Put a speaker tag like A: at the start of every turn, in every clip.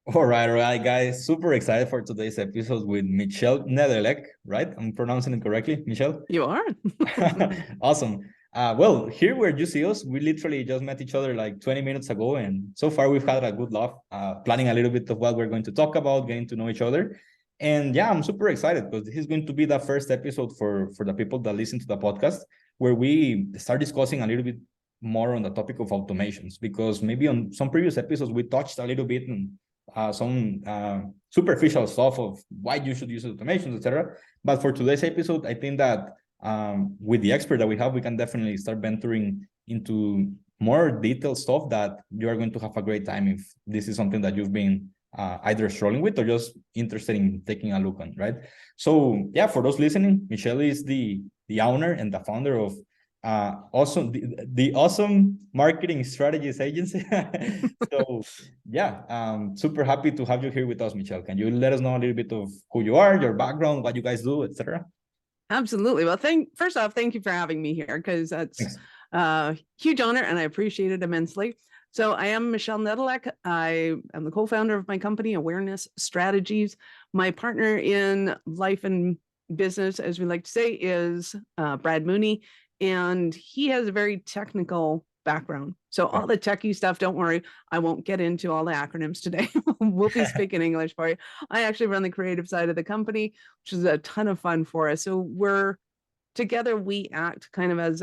A: All right, guys. Super excited for today's episode with Michelle Nedeleq, right? I'm pronouncing it correctly, Michelle?
B: You are.
A: Awesome. Well, here where you see us, we literally just met each other like 20 minutes ago, and so far we've had a good laugh, planning a little bit of what we're going to talk about, getting to know each other. And yeah, I'm super excited because this is going to be the first episode for the people that listen to the podcast, where we start discussing a little bit more on the topic of automations, because maybe on some previous episodes we touched a little bit on some superficial stuff of why you should use automations, etc. But for today's episode, I think that with the expert that we have, we can definitely start venturing into more detailed stuff that you are going to have a great time if this is something that you've been either struggling with or just interested in taking a look on, right? So yeah, for those listening, Michelle is the owner and the founder of the awesome marketing strategies agency. So yeah, super happy to have you here with us, Michelle. Can you let us know a little bit of who you are, your background, what you guys do, etc.?
B: Absolutely. Well, first off, thank you for having me here because that's a huge honor and I appreciate it immensely. So I am Michelle Nedeleq. I am the co-founder of my company, Awareness Strategies. My partner in life and business, as we like to say, is Brad Mooney, and he has a very technical background. So all the techie stuff, don't worry, I won't get into all the acronyms today. We'll be speaking English for you. I actually run the creative side of the company, which is a ton of fun for us. So we're together, we act kind of as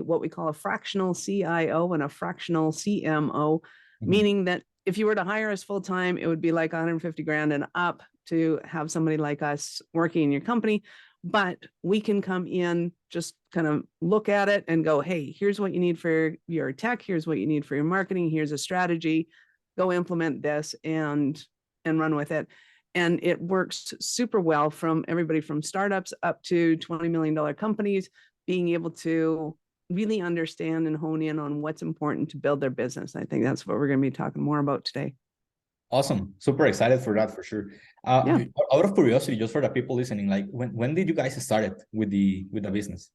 B: what we call a fractional CIO and a fractional CMO, meaning that if you were to hire us full time, it would be like 150 grand and up to have somebody like us working in your company. But we can come in, just kind of look at it and go, hey, here's what you need for your tech. Here's what you need for your marketing. Here's a strategy. Go implement this and run with it. And it works super well from everybody from startups up to $20 million companies, being able to really understand and hone in on what's important to build their business. I think that's what we're going to be talking more about today.
A: Awesome. Super excited for that for sure.
B: Yeah.
A: Out of curiosity, just for the people listening, like when did you guys start it with the business?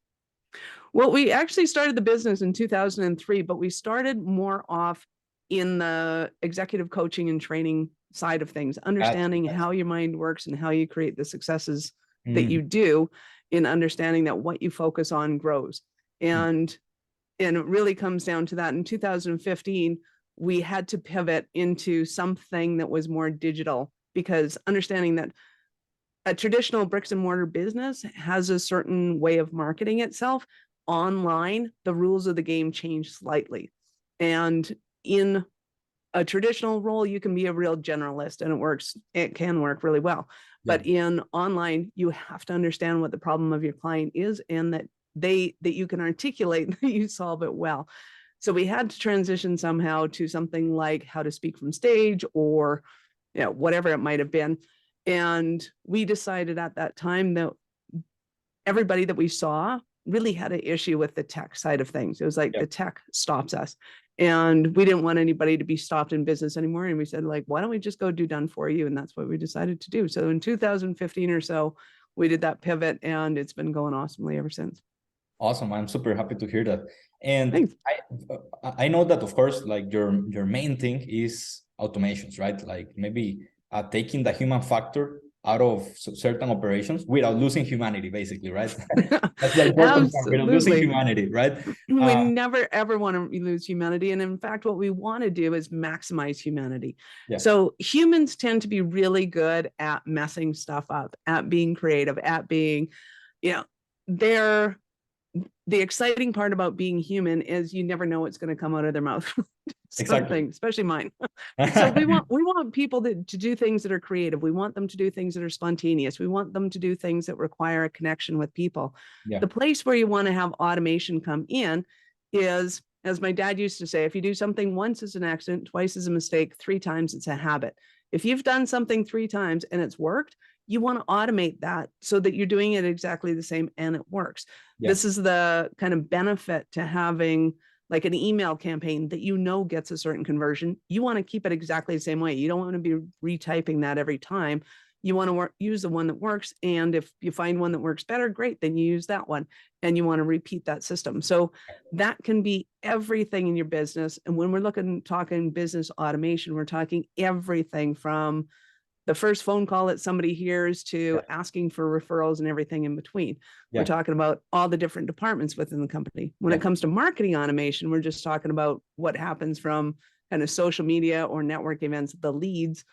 B: Well, we actually started the business in 2003, but we started more off in the executive coaching and training side of things, understanding how your mind works and how you create the successes that you do, in understanding that what you focus on grows. And it really comes down to that. In 2015, we had to pivot into something that was more digital, because understanding that a traditional bricks and mortar business has a certain way of marketing itself. Online, the rules of the game change slightly. And in a traditional role, you can be a real generalist and it can work really well. But in online, you have to understand what the problem of your client is, and that you can articulate that you solve it well. So we had to transition somehow to something like how to speak from stage, or whatever it might have been. And we decided at that time that everybody that we saw really had an issue with the tech side of things. It was like the tech stops us. And we didn't want anybody to be stopped in business anymore. And we said, like, why don't we just go do done for you? And that's what we decided to do. So in 2015 or so, we did that pivot, and it's been going awesomely ever since.
A: Awesome. I'm super happy to hear that. And I know that, of course, like your main thing is automations, right? Like maybe taking the human factor out of certain operations without losing humanity, basically, right? That's the important part, without losing humanity, right?
B: We never, ever want to lose humanity. And in fact, what we want to do is maximize humanity. So humans tend to be really good at messing stuff up, at being creative, at being, the exciting part about being human is you never know what's going to come out of their mouth. Something, especially mine. So we want people to do things that are creative. We want them to do things that are spontaneous. We want them to do things that require a connection with people. The place where you want to have automation come in is, as my dad used to say, if you do something once, it's an accident, twice is a mistake, 3 times it's a habit. If you've done something 3 times and it's worked, you want to automate that so that you're doing it exactly the same and it works. This is the kind of benefit to having like an email campaign that gets a certain conversion. You want to keep it exactly the same way. You don't want to be retyping that every time. you want to use the one that works. And if you find one that works better, great, then you use that one and you want to repeat that system. So that can be everything in your business. And when we're talking business automation, we're talking everything from the first phone call that somebody hears to asking for referrals and everything in between. We're talking about all the different departments within the company. When it comes to marketing automation, we're just talking about what happens from kind of social media or network events, the leads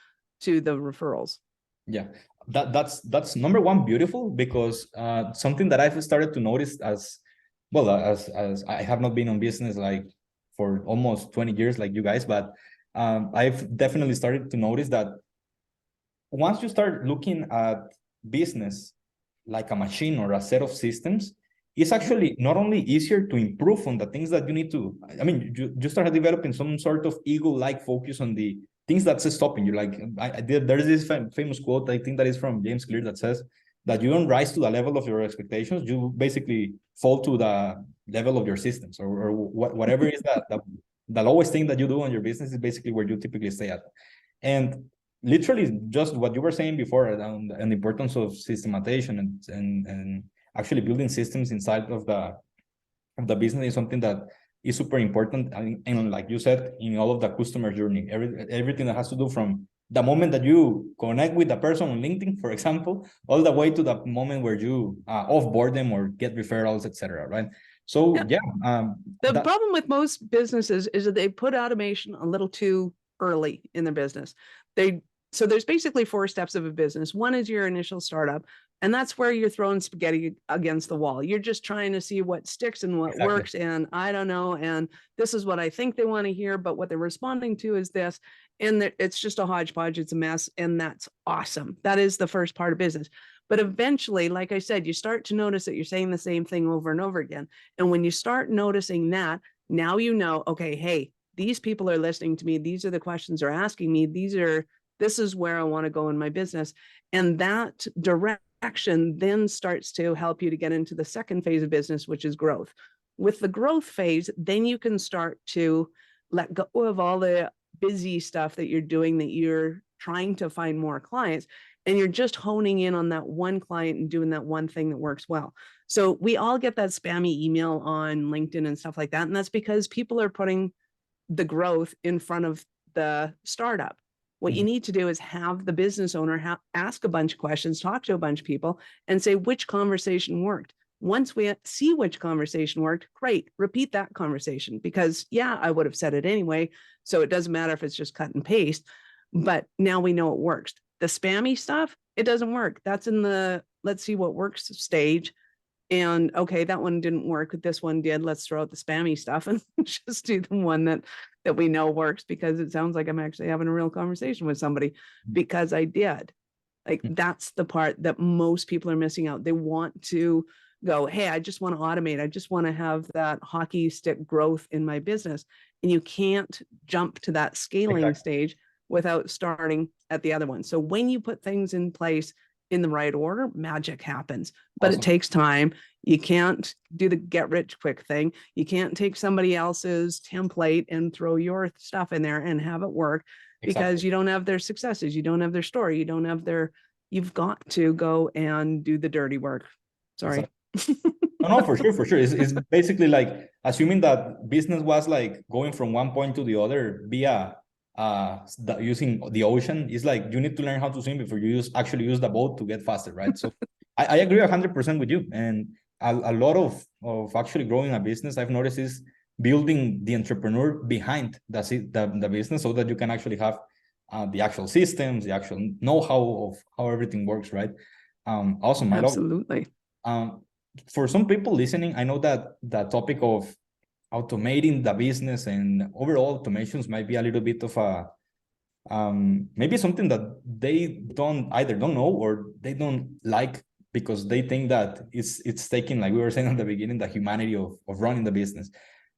B: to the referrals.
A: Yeah, that's number one, beautiful, because something that I've started to notice as well, as I have not been on business like for almost 20 years like you guys, but I've definitely started to notice that once you start looking at business like a machine or a set of systems, it's actually not only easier to improve on the things that you need to, I mean, you start developing some sort of ego-like focus on the things that's stopping you. Like there's this famous quote, I think that is from James Clear, that says that you don't rise to the level of your expectations, you basically fall to the level of your systems, or whatever is the lowest thing that you do on your business is basically where you typically stay at. And literally just what you were saying before and the importance of systematization and actually building systems inside of the business is something that is super important. And like you said, in all of the customer journey, everything that has to do from the moment that you connect with the person on LinkedIn, for example, all the way to the moment where you offboard them or get referrals, etc. Right? So
B: the problem with most businesses is that they put automation a little too early in their business. So there's basically 4 steps of a business. One is your initial startup, and that's where you're throwing spaghetti against the wall. You're just trying to see what sticks and what works, and I don't know, and this is what I think they want to hear, but what they're responding to is this, and it's just a hodgepodge, it's a mess, and that's awesome. That is the first part of business. But eventually, like I said, you start to notice that you're saying the same thing over and over again. And when you start noticing that, now you know, okay, hey, these people are listening to me. These are the questions they're asking me. This is where I want to go in my business. And that direction then starts to help you to get into the second phase of business, which is growth. With the growth phase, then you can start to let go of all the busy stuff that you're doing, that you're trying to find more clients, and you're just honing in on that one client and doing that one thing that works well. So we all get that spammy email on LinkedIn and stuff like that. And that's because people are putting the growth in front of the startup. What you need to do is have the business owner ask a bunch of questions, talk to a bunch of people, and say which conversation worked. Once we see which conversation worked, great, repeat that conversation, because I would have said it anyway, so it doesn't matter if it's just cut and paste, but now we know it works. The spammy stuff, it doesn't work. That's in the let's see what works stage. And okay, that one didn't work, this one did. Let's throw out the spammy stuff and just do the one that we know works, because it sounds like I'm actually having a real conversation with somebody, because I did. Like, that's the part that most people are missing out. They want to go, hey, I just want to automate. I just want to have that hockey stick growth in my business. And you can't jump to that scaling stage without starting at the other one. So when you put things in place in the right order, magic happens, but it takes time. You can't do the get rich quick thing. You can't take somebody else's template and throw your stuff in there and have it work, because you don't have their successes. You don't have their story. You don't have you've got to go and do the dirty work. Sorry.
A: No, for sure. It's basically like assuming that business was like going from one point to the other via using the ocean. Is like you need to learn how to swim before you actually use the boat to get faster, right? So I agree 100% with you. And a lot of actually growing a business, I've noticed, is building the entrepreneur behind the business, so that you can actually have the actual systems, the actual know-how of how everything works, right? Awesome.
B: Absolutely.
A: For some people listening, I know that the topic of automating the business and overall automations might be a little bit of a maybe something that they don't know, or they don't like, because they think that it's taking, like we were saying at the beginning, the humanity of running the business.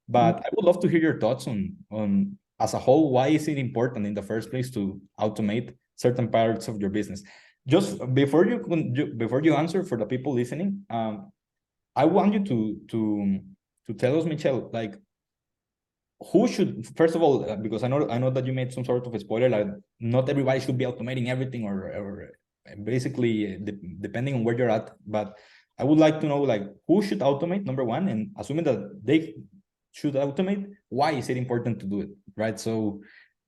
A: But I would love to hear your thoughts on as a whole, why is it important in the first place to automate certain parts of your business? Just before you answer, for the people listening, I want you to tell us, Michelle, like, who should, first of all, because I know that you made some sort of a spoiler, like not everybody should be automating everything or basically depending on where you're at. But I would like to know, like, who should automate, number one, and assuming that they should automate, why is it important to do it, right? So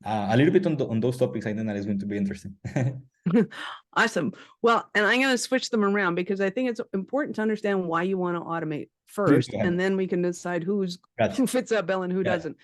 A: a little bit on those topics, I think that is going to be interesting.
B: Awesome. Well, and I'm going to switch them around because I think it's important to understand why you want to automate
A: Please
B: first,
A: go ahead.
B: and then we can decide who
A: Gotcha.
B: fits that bill and who doesn't.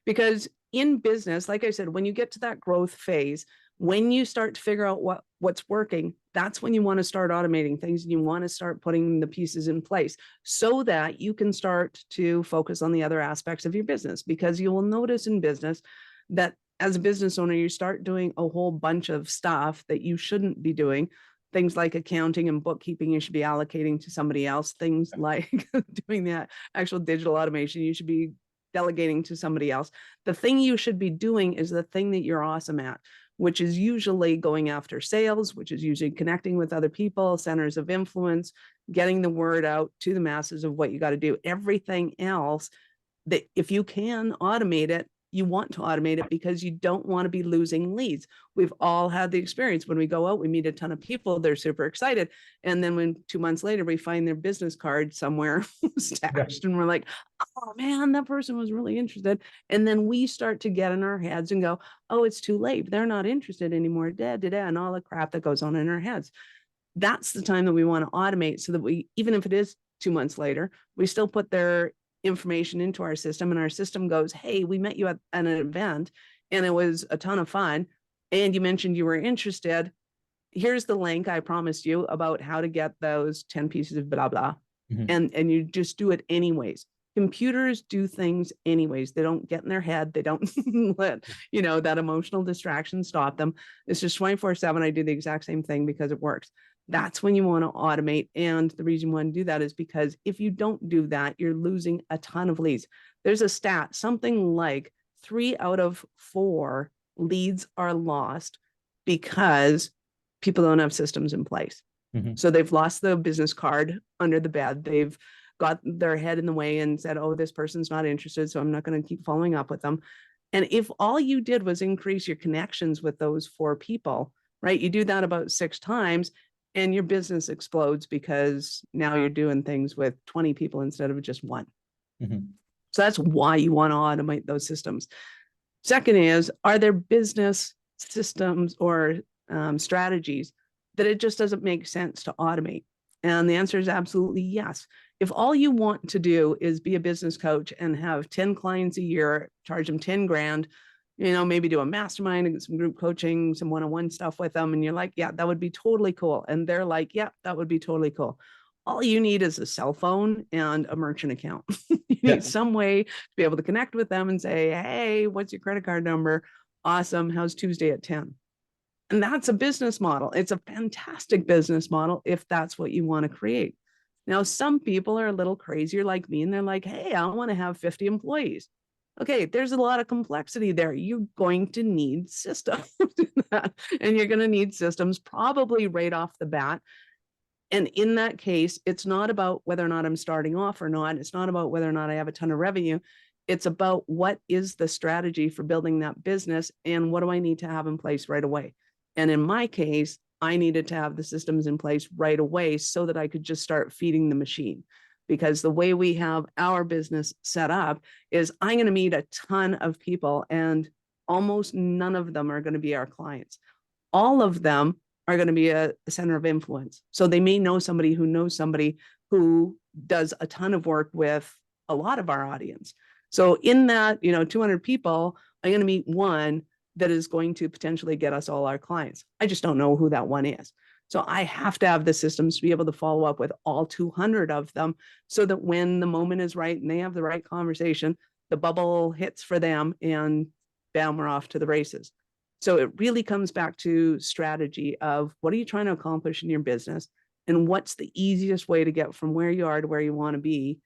B: Because in business, like I said, when you get to that growth phase, when you start to figure out what's working, that's when you want to start automating things, and you want to start putting the pieces in place so that you can start to focus on the other aspects of your business. Because you will notice in business that as a business owner, you start doing a whole bunch of stuff that you shouldn't be doing. Things like accounting and bookkeeping, you should be allocating to somebody else. Things like doing the actual digital automation, you should be delegating to somebody else. The thing you should be doing is the thing that you're awesome at, which is usually going after sales, which is usually connecting with other people, centers of influence, getting the word out to the masses of what you got to do. Everything else, that if you can automate it, you want to automate it because you don't want to be losing leads. We've all had the experience when we go out, we meet a ton of people, they're super excited. And then when 2 months later, we find their business card somewhere stashed, and we're like, oh man, that person was really interested. And then we start to get in our heads and go, oh, it's too late. They're not interested anymore. And all the crap that goes on in our heads. That's the time that we want to automate so that we, even if it is 2 months later, we still put their information into our system, and our system goes, hey, we met you at an event and it was a ton of fun, and you mentioned you were interested. Here's the link I promised you about how to get those 10 pieces of blah blah. And you just do it anyways. Computers do things anyways. They don't get in their head. They don't let that emotional distraction stop them. It's just 24/7. I do the exact same thing because it works. That's when you want to automate. And the reason you want to do that is because if you don't do that, you're losing a ton of leads. There's a stat, something like 3 out of 4 leads are lost because people don't have systems in place. So they've lost the business card under the bed. They've got their head in the way and said, oh, this person's not interested, so I'm not going to keep following up with them. And if all you did was increase your connections with those 4 people, right? You do that about 6 times, and your business explodes because now you're doing things with 20 people instead of just 1. So that's why you want to automate those systems. Second is, are there business systems or strategies that it just doesn't make sense to automate? And the answer is absolutely yes. If all you want to do is be a business coach and have 10 clients a year, charge them 10 grand, maybe do a mastermind and some group coaching, some one-on-one stuff with them. And you're like, yeah, that would be totally cool. And they're like, yeah, that would be totally cool. All you need is a cell phone and a merchant account. You need some way to be able to connect with them and say, hey, what's your credit card number? Awesome. How's Tuesday at 10? And that's a business model. It's a fantastic business model if that's what you want to create. Now, some people are a little crazier like me, and they're like, hey, I want to have 50 employees. Okay, there's a lot of complexity there. You're going to need systems, and you're going to need systems probably right off the bat. And in that case, it's not about whether or not I'm starting off or not. It's not about whether or not I have a ton of revenue. It's about what is the strategy for building that business, and what do I need to have in place right away? And in my case, I needed to have the systems in place right away so that I could just start feeding the machine. Because the way we have our business set up is I'm going to meet a ton of people, and almost none of them are going to be our clients. All of them are going to be a center of influence. So they may know somebody who does a ton of work with a lot of our audience. So in that, 200 people, I'm going to meet one that is going to potentially get us all our clients. I just don't know who that one is. So I have to have the systems to be able to follow up with all 200 of them so that when the moment is right and they have the right conversation, the bubble hits for them and bam, we're off to the races. So it really comes back to strategy of what are you trying to accomplish in your business, and what's the easiest way to get from where you are to where you want to be,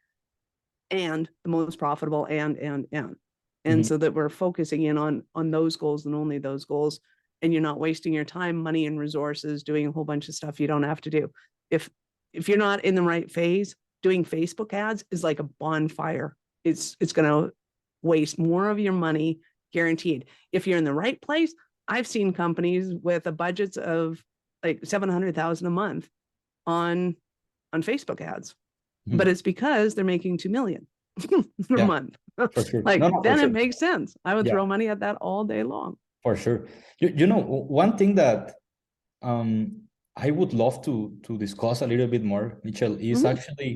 B: and the most profitable and so that we're focusing in on those goals and only those goals, and you're not wasting your time, money, and resources doing a whole bunch of stuff you don't have to do. If you're not in the right phase, doing Facebook ads is like a bonfire. It's going to waste more of your money, guaranteed. If you're in the right place, I've seen companies with a budgets of like 700,000 a month on Facebook ads, but
A: Mhm.
B: it's because they're making 2 million a
A: Yeah,
B: month.
A: for sure.
B: Like,
A: No, no, for
B: then it
A: sure.
B: makes sense. I would
A: Yeah,
B: throw money at that all day long.
A: for sure. You know, one thing that um I would love to discuss a little bit more, Michelle, is
B: Mhm.
A: actually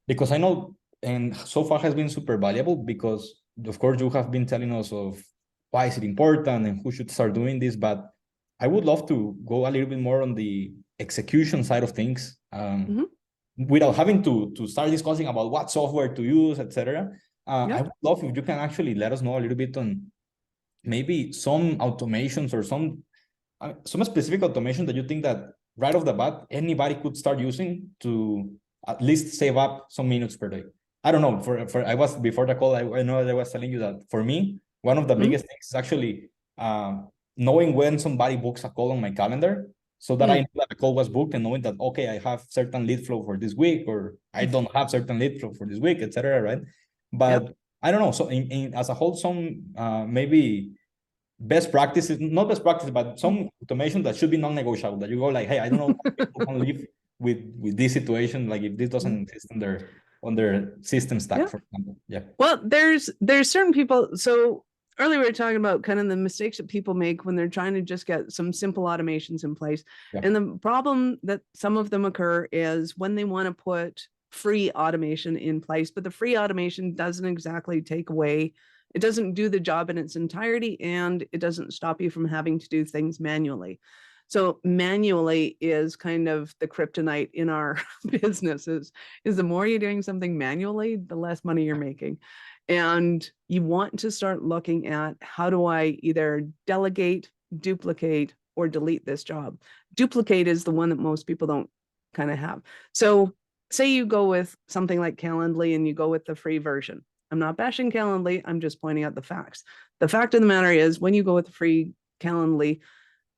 A: because I know and so far has been super valuable because of course you have been telling us of why is it important and who should start doing this, but I would love to go a little bit more on the execution side of things.
B: Mhm.
A: Without having to start discussing about what software to use, etc. I
B: Yep.
A: would love if you can actually let us know a little bit on maybe some automations or some specific automation that you think that right off the bat anybody could start using to at least save up some minutes per day. I don't know. For I was before the call. I know that I was telling you that for me, one of the
B: Mhm.
A: biggest things is actually knowing when somebody books a call on my calendar, so that I
B: Mm.
A: know that a call was booked and knowing that okay, I have certain lead flow for this week, or I don't have certain lead flow for this week, etc. Right?
B: Yep.
A: But I don't know. So in as a whole, some maybe best practices, not best practices, but some automation that should be non-negotiable. That you go like, hey, I don't know how people can live with this situation. Like if this doesn't exist on their system stack,
B: Yeah.
A: for example. Yeah.
B: Well, there's certain people. So earlier we were talking about kind of the mistakes that people make when they're trying to just get some simple automations in place.
A: Yeah.
B: And the problem that some of them occur is when they want to put free automation in place, but the free automation doesn't exactly take away, it doesn't do the job in its entirety, and it doesn't stop you from having to do things manually. So manually is kind of the kryptonite in our businesses, is the more you're doing something manually, the less money you're making. And you want to start looking at, how do I either delegate, duplicate, or delete this job? Duplicate is the one that most people don't kind of have. So say you go with something like Calendly and you go with the free version. I'm not bashing Calendly, I'm just pointing out the facts. The fact of the matter is, when you go with the free Calendly,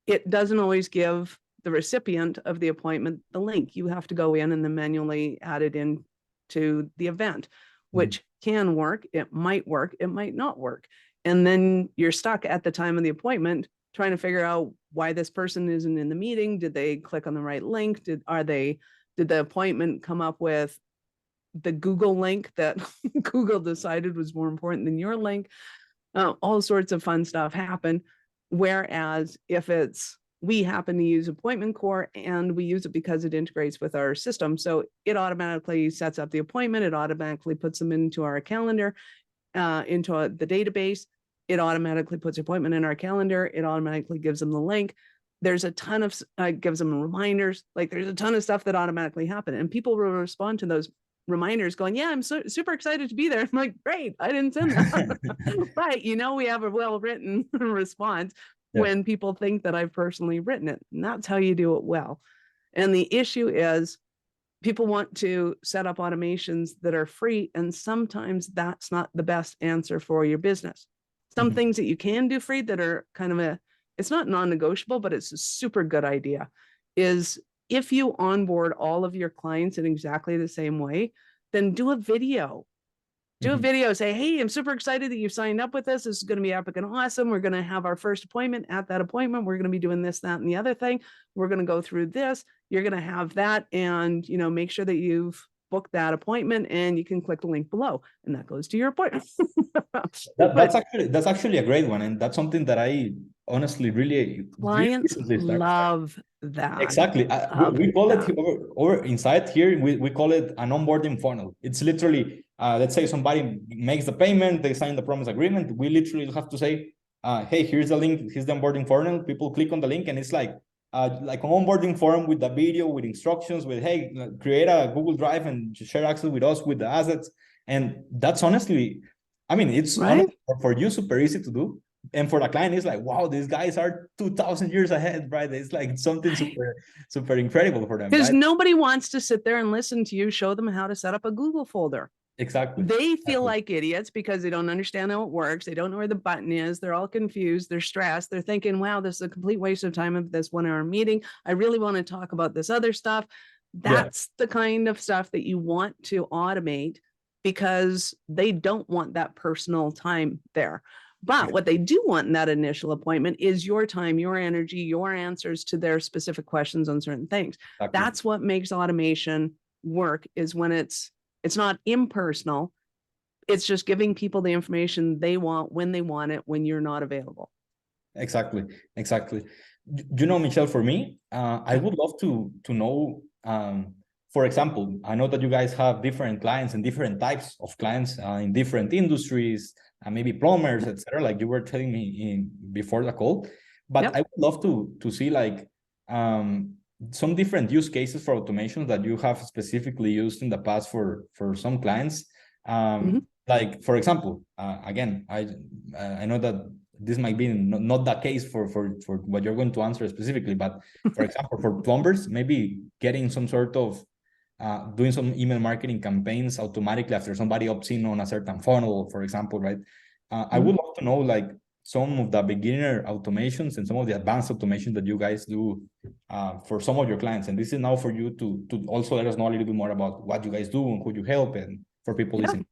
B: it doesn't always give the recipient of the appointment the link. You have to go in and then manually add it in to the event, which can work. It might work. It might not work. And then you're stuck at the time of the appointment trying to figure out why this person isn't in the meeting. Did they click on the right link? Did the appointment come up with the Google link that Google decided was more important than your link? All sorts of fun stuff happen. Whereas if we happen to use Appointment Core and we use it because it integrates with our system, so it automatically sets up the appointment, it automatically puts them into our calendar, into the database, it automatically puts the appointment in our calendar, it automatically gives them the link. There's a ton of gives them reminders. Like, there's a ton of stuff that automatically happen, and people will respond to those reminders going, yeah, I'm super excited to be there. I'm like, great, I didn't send that. But we have a well-written response
A: Yeah.
B: when people think that I've personally written it. And that's how you do it well. And the issue is, people want to set up automations that are free, and sometimes that's not the best answer for your business. Some things that you can do free that are kind of it's not non-negotiable, but it's a super good idea, is if you onboard all of your clients in exactly the same way, then do a video. Say, hey, I'm super excited that you've signed up with us. This is going to be epic and awesome. We're going to have our first appointment. At that appointment, we're going to be doing this, that, and the other thing. We're going to go through this. You're going to have that. And, make sure that you've booked that appointment, and you can click the link below, and that goes to your appointment.
A: That's actually a great one, and that's something that I honestly really
B: Clients
A: recently started.
B: love that.
A: Exactly. We call it over inside here. We call it an onboarding funnel. It's literally, let's say somebody makes the payment, they sign the promise agreement. We literally have to say, hey, here's the link, here's the onboarding funnel. People click on the link, and it's like an onboarding form with the video, with instructions, with hey, create a Google Drive and share access with us with the assets. And that's honestly, I mean, it's
B: right.
A: honestly for you super easy to do. And for the client, it's like, wow, these guys are 2,000 years ahead, right? It's like something super incredible for them,
B: Because
A: right?
B: nobody wants to sit there and listen to you show them how to set up a Google folder.
A: Exactly.
B: They feel like idiots because they don't understand how it works. They don't know where the button is. They're all confused. They're stressed. They're thinking, wow, this is a complete waste of time of this 1 hour meeting. I really want to talk about this other stuff. That's the kind of stuff that you want to automate, because they don't want that personal time there. Whereas if you But what they do want in that initial appointment is your time, your energy, your answers to their specific questions on certain things.
A: Exactly.
B: That's what makes automation work, is when it's not impersonal. It's just giving people the information they want when they want it, when you're not available.
A: Exactly. You know, Michelle, for me, I would love to know, for example, I know that you guys have different clients and different types of clients in different industries, maybe plumbers, etc., like you were telling me before the call. But
B: Yep.
A: I would love to see like some different use cases for automation that you have specifically used in the past for some clients. Like, for example, again, I know that this might be not the case for what you're going to answer specifically, but for example, for plumbers, maybe getting some sort of doing some email marketing campaigns automatically after somebody opts in on a certain funnel, for example, right? I would love to know like some of the beginner automations and some of the advanced automation that you guys do for some of your clients. And this is now for you to also let us know a little bit more about what you guys do and who you help, and for people listening.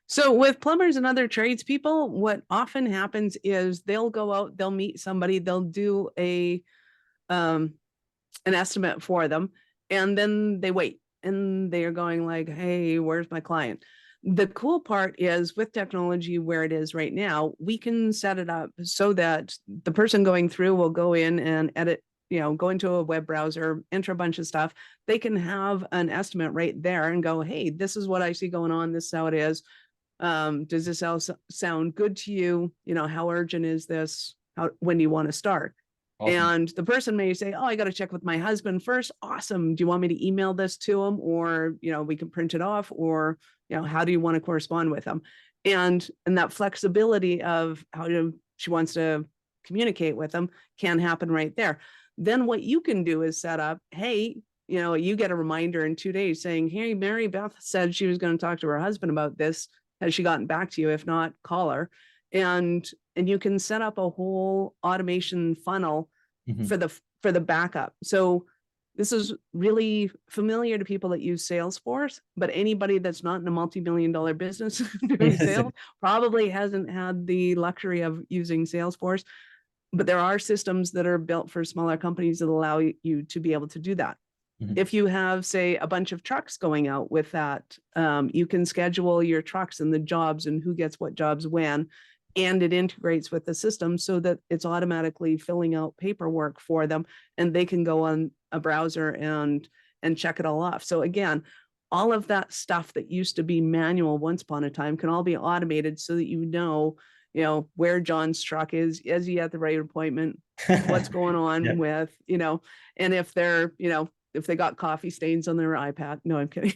B: So with plumbers and other tradespeople, what often happens is they'll go out, they'll meet somebody, they'll do an estimate for them, and then they wait and they are going like, hey, where's my client? The cool part is with technology where it is right now, we can set it up so that the person going through will go in and edit, go into a web browser, enter a bunch of stuff. They can have an estimate right there and go, hey, this is what I see going on. This is how it is. Does this sound good to you? How urgent is this? When do you want to start? Awesome. And the person may say, oh, I got to check with my husband first. Awesome. Do you want me to email this to him, or, we can print it off, or, how do you want to correspond with them? And that flexibility of how she wants to communicate with them can happen right there. Then what you can do is set up, hey, you get a reminder in 2 days saying, hey, Mary Beth said she was going to talk to her husband about this. Has she gotten back to you? If not, call her. And you can set up a whole automation funnel for the backup. So this is really familiar to people that use Salesforce, but anybody that's not in a multi-million-dollar business doing sales probably hasn't had the luxury of using Salesforce. But there are systems that are built for smaller companies that allow you to be able to do that. If you have, say, a bunch of trucks going out with that, you can schedule your trucks and the jobs and who gets what jobs when, and it integrates with the system so that it's automatically filling out paperwork for them, and they can go on a browser and check it all off. So again, all of that stuff that used to be manual once upon a time can all be automated so that where John's truck is he at the right appointment, what's going on with, and if they're, if they got coffee stains on their iPad. No, I'm kidding.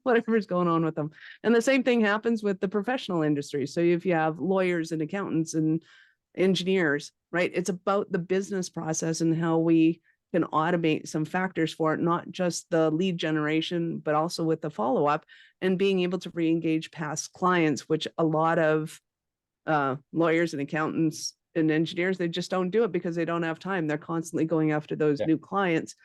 B: Whatever's going on with them. And the same thing happens with the professional industry. So if you have lawyers and accountants and engineers, right? It's about the business process and how we can automate some factors for it, not just the lead generation, but also with the follow-up and being able to re-engage past clients, which a lot of lawyers and accountants and engineers, they just don't do it because they don't have time. They're constantly going after those new clients,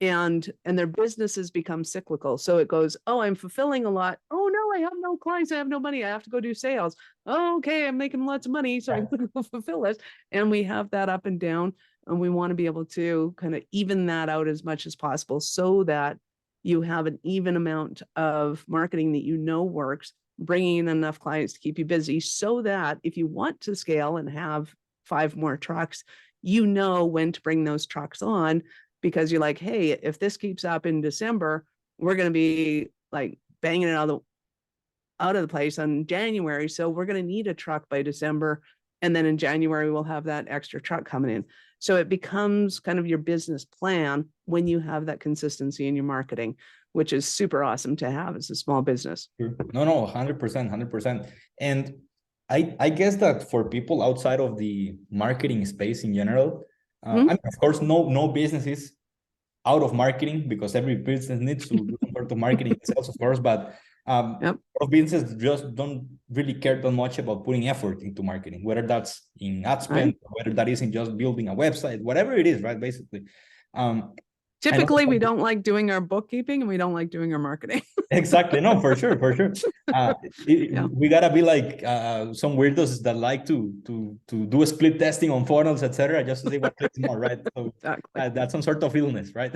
B: and their businesses become cyclical. So it goes, oh, I'm fulfilling a lot. Oh no, I have no clients. I have no money. I have to go do sales. Oh, okay, I'm making lots of money, so I'm going to fulfill this. And we have that up and down, and we want to be able to kind of even that out as much as possible so that you have an even amount of marketing that works, bringing in enough clients to keep you busy so that if you want to scale and have 5 more trucks, when to bring those trucks on, because you're like, hey, if this keeps up in December, we're going to be like banging it out of the place on January. So we're going to need a truck by December. And then in January, we'll have that extra truck coming in. So it becomes kind of your business plan when you have that consistency in your marketing, which is super awesome to have as a small business.
A: No, 100%. And I guess that for people outside of the marketing space in general, I mean, of course, no business is out of marketing because every business needs to do some sort of marketing itself, of course, but businesses just don't really care that much about putting effort into marketing, whether that's in ad spend, whether that is in just building a website, whatever it is, right? Basically.
B: Typically, we don't like doing our bookkeeping and we don't like doing our marketing.
A: Exactly. No, for sure, for sure.
B: Yeah.
A: We gotta be like some weirdos that like to do a split testing on funnels, etc., just to see what clicks more, right? So
B: Exactly.
A: that's some sort of illness, right?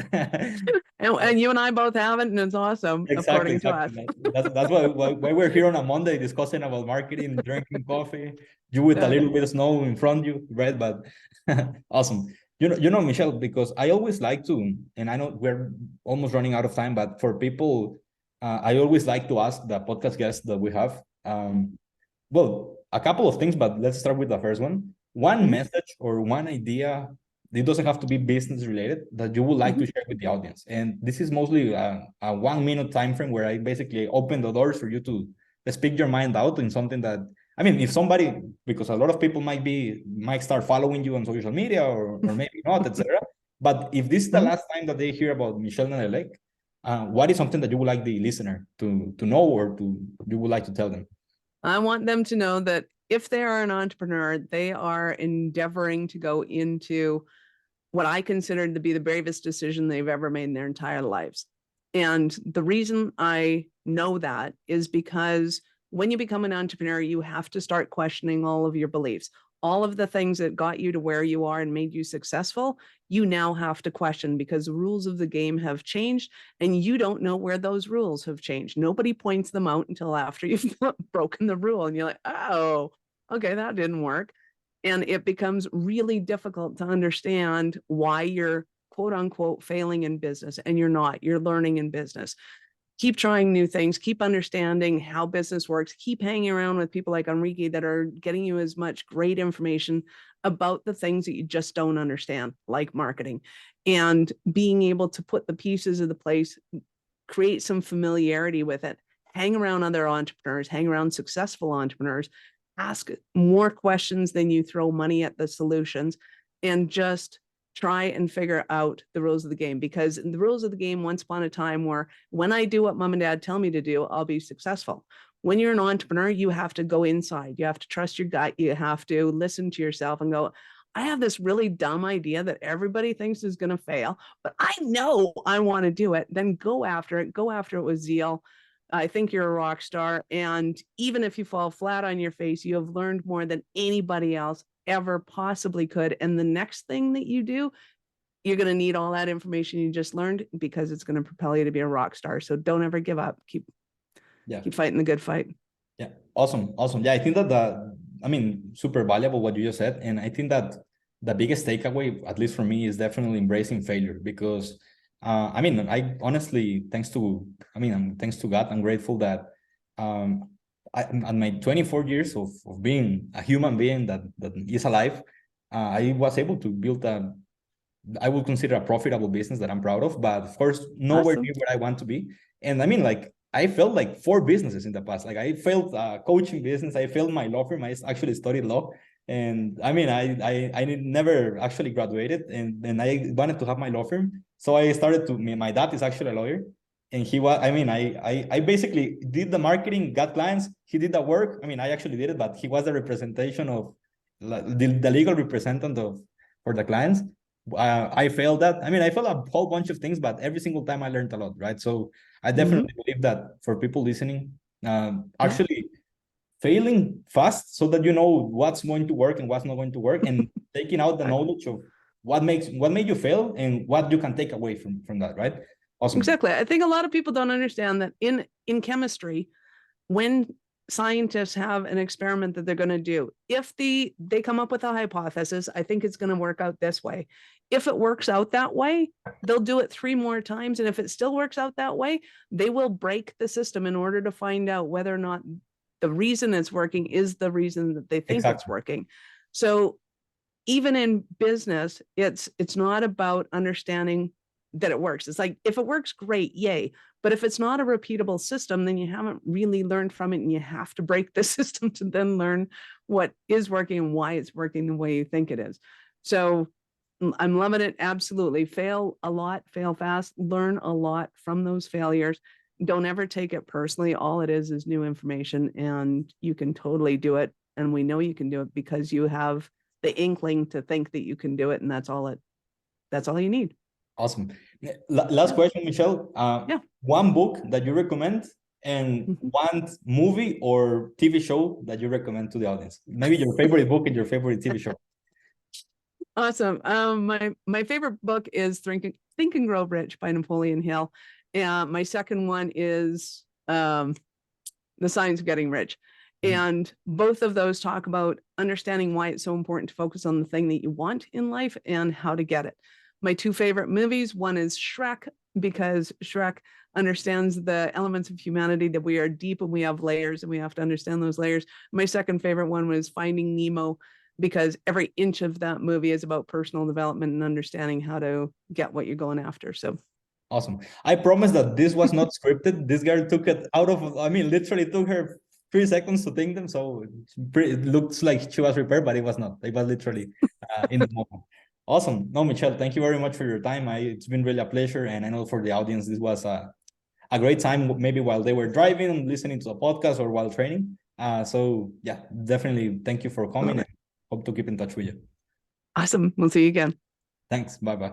B: And you and I both have it, and it's awesome,
A: Exactly,
B: according to us.
A: exactly. That's why we're here on a Monday discussing about marketing, drinking coffee, you with a little bit of snow in front of you, right? But awesome. You know, Michelle, because I always like to, and I know we're almost running out of time, but for people, I always like to ask the podcast guests that we have, well, a couple of things, but let's start with the first one. One message or one idea, it doesn't have to be business related, that you would like to share with the audience. And this is mostly a 1 minute time frame where I basically open the doors for you to speak your mind out in something that, I mean, if somebody, because a lot of people might start following you on social media or maybe not, etc. But if this is the last time that they hear about Michelle Nedeleq, what is something that you would like the listener to know or you would like to tell them?
B: I want them to know that if they are an entrepreneur, they are endeavoring to go into what I consider to be the bravest decision they've ever made in their entire lives. And the reason I know that is because when you become an entrepreneur, you have to start questioning all of your beliefs. All of the things that got you to where you are and made you successful, you now have to question because the rules of the game have changed and you don't know where those rules have changed. Nobody points them out until after you've broken the rule and you're like, oh, okay, that didn't work. And it becomes really difficult to understand why you're quote unquote failing in business, and you're not. You're learning in business. Keep trying new things, keep understanding how business works, keep hanging around with people like Enrique that are getting you as much great information about the things that you just don't understand, like marketing, and being able to put the pieces of the place, create some familiarity with it, hang around other entrepreneurs, hang around successful entrepreneurs, ask more questions than you throw money at the solutions, and just try and figure out the rules of the game. Because the rules of the game, once upon a time, were when I do what mom and dad tell me to do, I'll be successful. When you're an entrepreneur, you have to go inside. You have to trust your gut. You have to listen to yourself and go, I have this really dumb idea that everybody thinks is going to fail, but I know I want to do it. Then go after it. Go after it with zeal. I think you're a rock star. And even if you fall flat on your face, you have learned more than anybody else ever possibly could. And the next thing that you do, you're going to need all that information you just learned because it's going to propel you to be a rock star. So don't ever give up. Keep fighting the good fight.
A: Yeah. Awesome. Yeah. I think that super valuable what you just said. And I think that the biggest takeaway, at least for me, is definitely embracing failure because I honestly, thanks to God, I'm grateful that at my 24 years of being a human being that is alive, I was able to build I would consider a profitable business that I'm proud of, but of course, nowhere near where I want to be. And I failed like 4 businesses in the past. Like I failed coaching business. I failed my law firm. I actually studied law. And I never actually graduated and I wanted to have my law firm. So I started my dad is actually a lawyer. And he was, I basically did the marketing, got clients. He did the work. I actually did it, but he was the representation of the legal representative for the clients. I failed that. I failed a whole bunch of things, but every single time I learned a lot, right? So I definitely believe that for people listening, actually failing fast so that you know what's going to work and what's not going to work, and taking out the knowledge of what made you fail and what you can take away from that, right? Awesome.
B: Exactly. I think a lot of people don't understand that in chemistry, when scientists have an experiment that they're going to do, if they come up with a hypothesis, I think it's going to work out this way. If it works out that way, they'll do it 3 more times. And if it still works out that way, they will break the system in order to find out whether or not the reason it's working is the reason that they think it's working. So even in business, it's not about understanding that it works. It's like, if it works, great, yay. But if it's not a repeatable system, then you haven't really learned from it, and you have to break the system to then learn what is working and why it's working the way you think it is. So I'm loving it. Absolutely. Fail a lot, fail fast, learn a lot from those failures. Don't ever take it personally. All it is new information, and you can totally do it. And we know you can do it because you have the inkling to think that you can do it. And that's all you need.
A: Awesome. Last question, Michelle.
B: Yeah.
A: One book that you recommend and one movie or TV show that you recommend to the audience. Maybe your favorite book and your favorite TV show.
B: Awesome. My favorite book is Think and Grow Rich by Napoleon Hill. My second one is The Science of Getting Rich. And both of those talk about understanding why it's so important to focus on the thing that you want in life and how to get it. My two favorite movies, one is Shrek, because Shrek understands the elements of humanity, that we are deep and we have layers and we have to understand those layers. My second favorite one was Finding Nemo, because every inch of that movie is about personal development and understanding how to get what you're going after. So
A: awesome. I promise that this was not scripted. This girl took it out of, I mean, literally took her 3 seconds to think them. So it looks like she was prepared, but it was not. It was literally in the moment. Awesome. No, Michelle, thank you very much for your time. It's been really a pleasure. And I know for the audience, this was a great time, maybe while they were driving, listening to a podcast or while training. So yeah, definitely thank you for coming and hope to keep in touch with you.
B: Awesome. We'll see you again.
A: Thanks. Bye-bye.